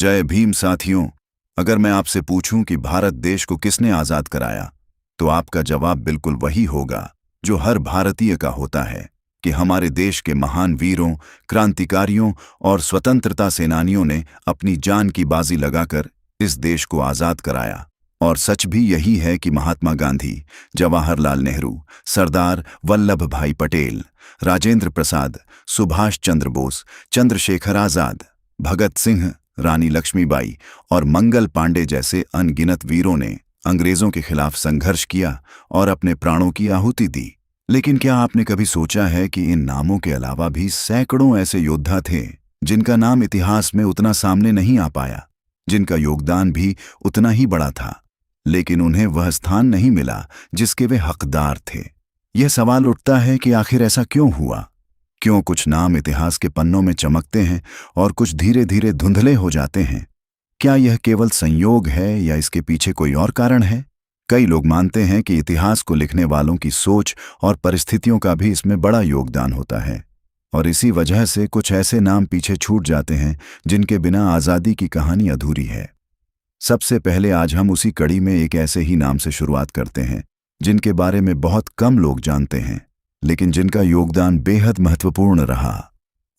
जय भीम साथियों। अगर मैं आपसे पूछूं कि भारत देश को किसने आजाद कराया, तो आपका जवाब बिल्कुल वही होगा जो हर भारतीय का होता है कि हमारे देश के महान वीरों, क्रांतिकारियों और स्वतंत्रता सेनानियों ने अपनी जान की बाजी लगाकर इस देश को आजाद कराया। और सच भी यही है कि महात्मा गांधी, जवाहरलाल नेहरू, सरदार वल्लभ भाई पटेल, राजेंद्र प्रसाद, सुभाष चंद्र बोस, चंद्रशेखर आजाद, भगत सिंह, रानी लक्ष्मीबाई और मंगल पांडे जैसे अनगिनत वीरों ने अंग्रेजों के खिलाफ संघर्ष किया और अपने प्राणों की आहुति दी। लेकिन क्या आपने कभी सोचा है कि इन नामों के अलावा भी सैकड़ों ऐसे योद्धा थे जिनका नाम इतिहास में उतना सामने नहीं आ पाया, जिनका योगदान भी उतना ही बड़ा था, लेकिन उन्हें वह स्थान नहीं मिला जिसके वे हकदार थे। यह सवाल उठता है कि आखिर ऐसा क्यों हुआ? क्यों कुछ नाम इतिहास के पन्नों में चमकते हैं और कुछ धीरे धीरे धुंधले हो जाते हैं? क्या यह केवल संयोग है या इसके पीछे कोई और कारण है? कई लोग मानते हैं कि इतिहास को लिखने वालों की सोच और परिस्थितियों का भी इसमें बड़ा योगदान होता है, और इसी वजह से कुछ ऐसे नाम पीछे छूट जाते हैं जिनके बिना आज़ादी की कहानी अधूरी है। सबसे पहले आज हम उसी कड़ी में एक ऐसे ही नाम से शुरुआत करते हैं जिनके बारे में बहुत कम लोग जानते हैं, लेकिन जिनका योगदान बेहद महत्वपूर्ण रहा।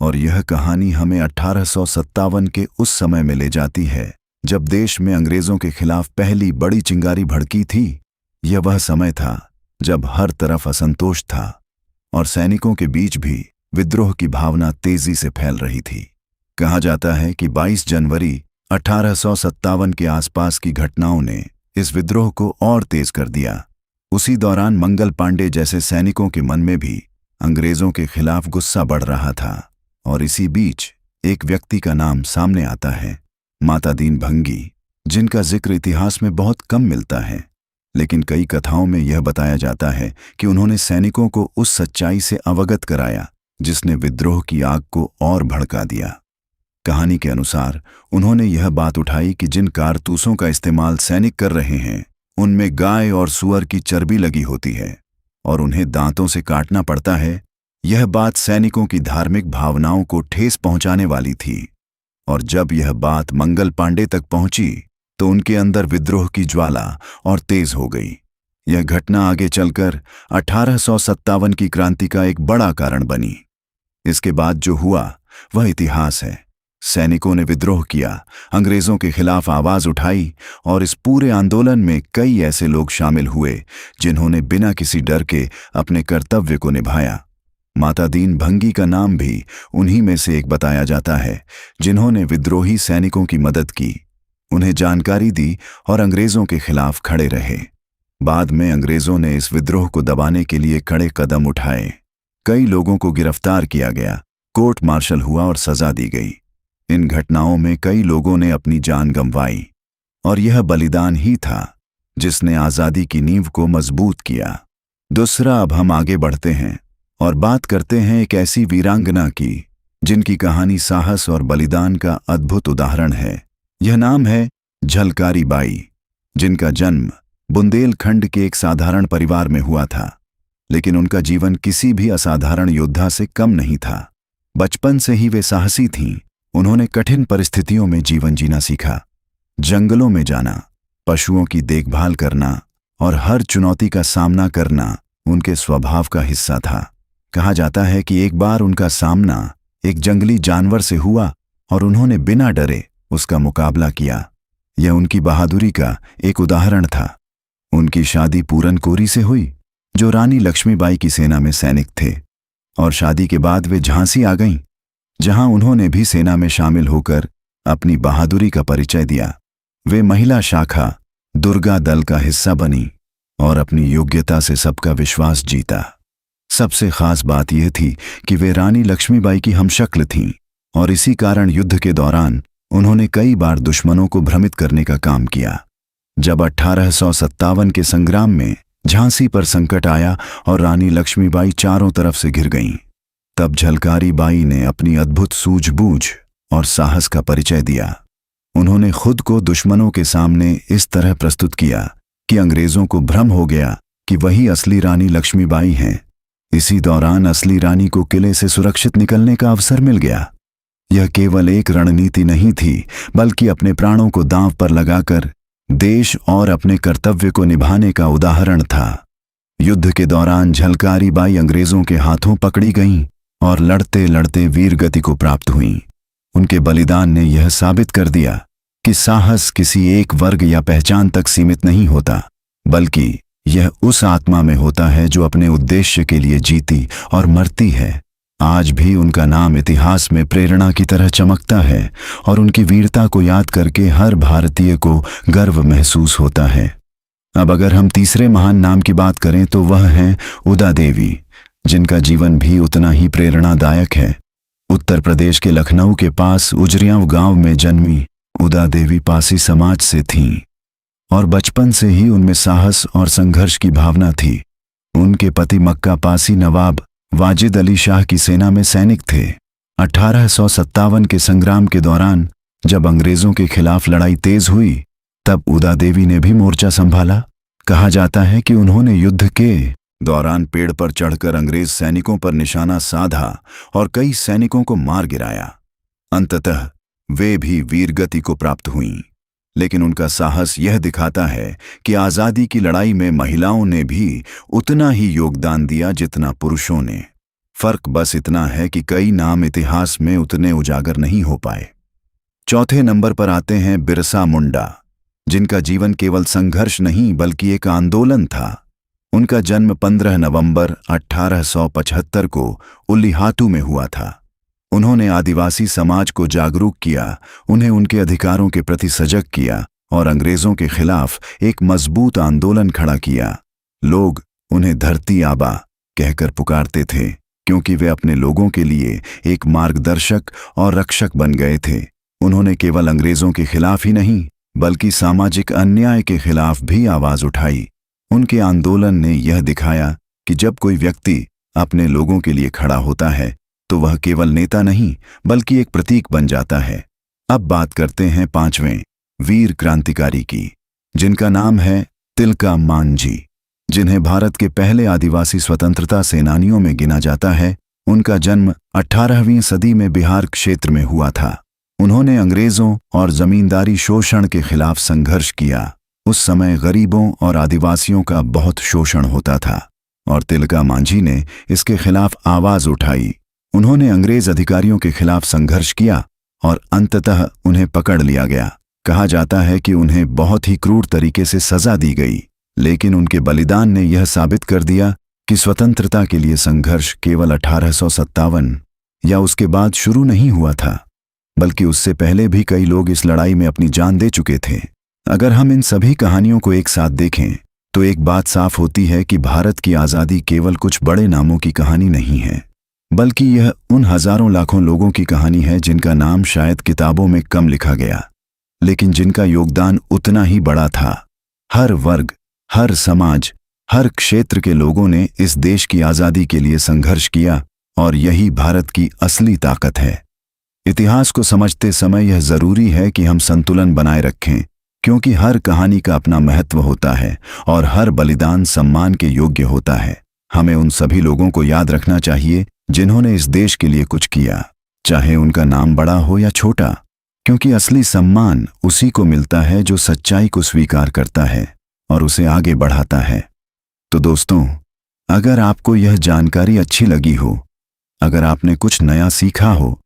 और यह कहानी हमें 1857 के उस समय में ले जाती है जब देश में अंग्रेजों के खिलाफ पहली बड़ी चिंगारी भड़की थी। यह वह समय था जब हर तरफ असंतोष था और सैनिकों के बीच भी विद्रोह की भावना तेजी से फैल रही थी। कहा जाता है कि 22 जनवरी 1857 के आसपास की घटनाओं ने इस विद्रोह को और तेज कर दिया। उसी दौरान मंगल पांडे जैसे सैनिकों के मन में भी अंग्रेजों के खिलाफ गुस्सा बढ़ रहा था। और इसी बीच एक व्यक्ति का नाम सामने आता है, माता दीन भंगी, जिनका जिक्र इतिहास में बहुत कम मिलता है, लेकिन कई कथाओं में यह बताया जाता है कि उन्होंने सैनिकों को उस सच्चाई से अवगत कराया जिसने विद्रोह की आग को और भड़का दिया। कहानी के अनुसार उन्होंने यह बात उठाई कि जिन कारतूसों का इस्तेमाल सैनिक कर रहे हैं उनमें गाय और सुअर की चर्बी लगी होती है और उन्हें दांतों से काटना पड़ता है। यह बात सैनिकों की धार्मिक भावनाओं को ठेस पहुंचाने वाली थी, और जब यह बात मंगल पांडे तक पहुंची तो उनके अंदर विद्रोह की ज्वाला और तेज हो गई। यह घटना आगे चलकर 1857 की क्रांति का एक बड़ा कारण बनी। इसके बाद जो हुआ वह इतिहास है। सैनिकों ने विद्रोह किया, अंग्रेजों के खिलाफ आवाज उठाई, और इस पूरे आंदोलन में कई ऐसे लोग शामिल हुए जिन्होंने बिना किसी डर के अपने कर्तव्य को निभाया। माता दीन भंगी का नाम भी उन्हीं में से एक बताया जाता है, जिन्होंने विद्रोही सैनिकों की मदद की, उन्हें जानकारी दी और अंग्रेजों के खिलाफ खड़े रहे। बाद में अंग्रेजों ने इस विद्रोह को दबाने के लिए कड़े कदम उठाए। कई लोगों को गिरफ्तार किया गया, कोर्ट मार्शल हुआ और सजा दी गई। इन घटनाओं में कई लोगों ने अपनी जान गंवाई, और यह बलिदान ही था जिसने आज़ादी की नींव को मजबूत किया। दूसरा, अब हम आगे बढ़ते हैं और बात करते हैं एक ऐसी वीरांगना की जिनकी कहानी साहस और बलिदान का अद्भुत उदाहरण है। यह नाम है झलकारी बाई, जिनका जन्म बुंदेलखंड के एक साधारण परिवार में हुआ था, लेकिन उनका जीवन किसी भी असाधारण योद्धा से कम नहीं था। बचपन से ही वे साहसी थीं। उन्होंने कठिन परिस्थितियों में जीवन जीना सीखा, जंगलों में जाना, पशुओं की देखभाल करना और हर चुनौती का सामना करना उनके स्वभाव का हिस्सा था। कहा जाता है कि एक बार उनका सामना एक जंगली जानवर से हुआ और उन्होंने बिना डरे उसका मुकाबला किया। यह उनकी बहादुरी का एक उदाहरण था। उनकी शादी पूरन कोरी से हुई, जो रानी लक्ष्मीबाई की सेना में सैनिक थे, और शादी के बाद वे झांसी आ गईं, जहां उन्होंने भी सेना में शामिल होकर अपनी बहादुरी का परिचय दिया। वे महिला शाखा दुर्गा दल का हिस्सा बनी और अपनी योग्यता से सबका विश्वास जीता। सबसे खास बात यह थी कि वे रानी लक्ष्मीबाई की हमशक्ल थीं, और इसी कारण युद्ध के दौरान उन्होंने कई बार दुश्मनों को भ्रमित करने का काम किया। जब 1857 के संग्राम में झांसी पर संकट आया और रानी लक्ष्मीबाई चारों तरफ से घिर गईं, तब झलकारी बाई ने अपनी अद्भुत सूझबूझ और साहस का परिचय दिया। उन्होंने खुद को दुश्मनों के सामने इस तरह प्रस्तुत किया कि अंग्रेजों को भ्रम हो गया कि वही असली रानी लक्ष्मीबाई हैं। इसी दौरान असली रानी को किले से सुरक्षित निकलने का अवसर मिल गया। यह केवल एक रणनीति नहीं थी, बल्कि अपने प्राणों को दांव पर लगाकर देश और अपने कर्तव्य को निभाने का उदाहरण था। युद्ध के दौरान झलकारी बाई अंग्रेजों के हाथों पकड़ी गईं और लड़ते लड़ते वीर गति को प्राप्त हुईं। उनके बलिदान ने यह साबित कर दिया कि साहस किसी एक वर्ग या पहचान तक सीमित नहीं होता, बल्कि यह उस आत्मा में होता है जो अपने उद्देश्य के लिए जीती और मरती है। आज भी उनका नाम इतिहास में प्रेरणा की तरह चमकता है और उनकी वीरता को याद करके हर भारतीय को गर्व महसूस होता है। अब अगर हम तीसरे महान नाम की बात करें तो वह हैं उदा देवी, जिनका जीवन भी उतना ही प्रेरणादायक है। उत्तर प्रदेश के लखनऊ के पास उजरियां गांव में जन्मी उदा देवी पासी समाज से थीं और बचपन से ही उनमें साहस और संघर्ष की भावना थी। उनके पति मक्का पासी नवाब वाजिद अली शाह की सेना में सैनिक थे। 1857 के संग्राम के दौरान जब अंग्रेजों के खिलाफ लड़ाई तेज हुई, तब उदा देवी ने भी मोर्चा संभाला। कहा जाता है कि उन्होंने युद्ध के दौरान पेड़ पर चढ़कर अंग्रेज सैनिकों पर निशाना साधा और कई सैनिकों को मार गिराया। अंततः वे भी वीरगति को प्राप्त हुईं। लेकिन उनका साहस यह दिखाता है कि आज़ादी की लड़ाई में महिलाओं ने भी उतना ही योगदान दिया जितना पुरुषों ने। फर्क बस इतना है कि कई नाम इतिहास में उतने उजागर नहीं हो पाए। चौथे नंबर पर आते हैं बिरसा मुंडा, जिनका जीवन केवल संघर्ष नहीं बल्कि एक आंदोलन था। उनका जन्म 15 नवंबर 1875 को उल्लीहातू में हुआ था। उन्होंने आदिवासी समाज को जागरूक किया, उन्हें उनके अधिकारों के प्रति सजग किया और अंग्रेजों के खिलाफ एक मजबूत आंदोलन खड़ा किया। लोग उन्हें धरती आबा कहकर पुकारते थे, क्योंकि वे अपने लोगों के लिए एक मार्गदर्शक और रक्षक बन गए थे। उन्होंने केवल अंग्रेजों के खिलाफ ही नहीं, बल्कि सामाजिक अन्याय के खिलाफ भी आवाज उठाई। उनके आंदोलन ने यह दिखाया कि जब कोई व्यक्ति अपने लोगों के लिए खड़ा होता है तो वह केवल नेता नहीं बल्कि एक प्रतीक बन जाता है। अब बात करते हैं पांचवें वीर क्रांतिकारी की, जिनका नाम है तिलका मांझी, जिन्हें भारत के पहले आदिवासी स्वतंत्रता सेनानियों में गिना जाता है। उनका जन्म 18वीं सदी में बिहार क्षेत्र में हुआ था। उन्होंने अंग्रेजों और जमींदारी शोषण के खिलाफ संघर्ष किया। उस समय गरीबों और आदिवासियों का बहुत शोषण होता था और तिलका मांझी ने इसके खिलाफ आवाज उठाई। उन्होंने अंग्रेज अधिकारियों के खिलाफ संघर्ष किया और अंततः उन्हें पकड़ लिया गया। कहा जाता है कि उन्हें बहुत ही क्रूर तरीके से सजा दी गई, लेकिन उनके बलिदान ने यह साबित कर दिया कि स्वतंत्रता के लिए संघर्ष केवल 1857 या उसके बाद शुरू नहीं हुआ था, बल्कि उससे पहले भी कई लोग इस लड़ाई में अपनी जान दे चुके थे। अगर हम इन सभी कहानियों को एक साथ देखें तो एक बात साफ होती है कि भारत की आज़ादी केवल कुछ बड़े नामों की कहानी नहीं है, बल्कि यह उन हजारों लाखों लोगों की कहानी है जिनका नाम शायद किताबों में कम लिखा गया, लेकिन जिनका योगदान उतना ही बड़ा था। हर वर्ग, हर समाज, हर क्षेत्र के लोगों ने इस देश की आज़ादी के लिए संघर्ष किया और यही भारत की असली ताकत है। इतिहास को समझते समय यह जरूरी है कि हम संतुलन बनाए रखें, क्योंकि हर कहानी का अपना महत्व होता है और हर बलिदान सम्मान के योग्य होता है। हमें उन सभी लोगों को याद रखना चाहिए जिन्होंने इस देश के लिए कुछ किया, चाहे उनका नाम बड़ा हो या छोटा, क्योंकि असली सम्मान उसी को मिलता है जो सच्चाई को स्वीकार करता है और उसे आगे बढ़ाता है। तो दोस्तों, अगर आपको यह जानकारी अच्छी लगी हो, अगर आपने कुछ नया सीखा हो,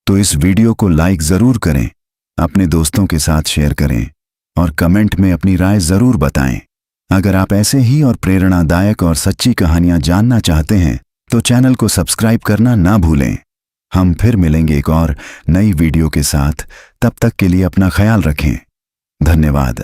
तो इस वीडियो को लाइक ज़रूर करें, अपने दोस्तों के साथ शेयर करें और कमेंट में अपनी राय ज़रूर बताएं। अगर आप ऐसे ही और प्रेरणादायक और सच्ची कहानियां जानना चाहते हैं तो चैनल को सब्सक्राइब करना ना भूलें। हम फिर मिलेंगे एक और नई वीडियो के साथ। तब तक के लिए अपना ख्याल रखें। धन्यवाद।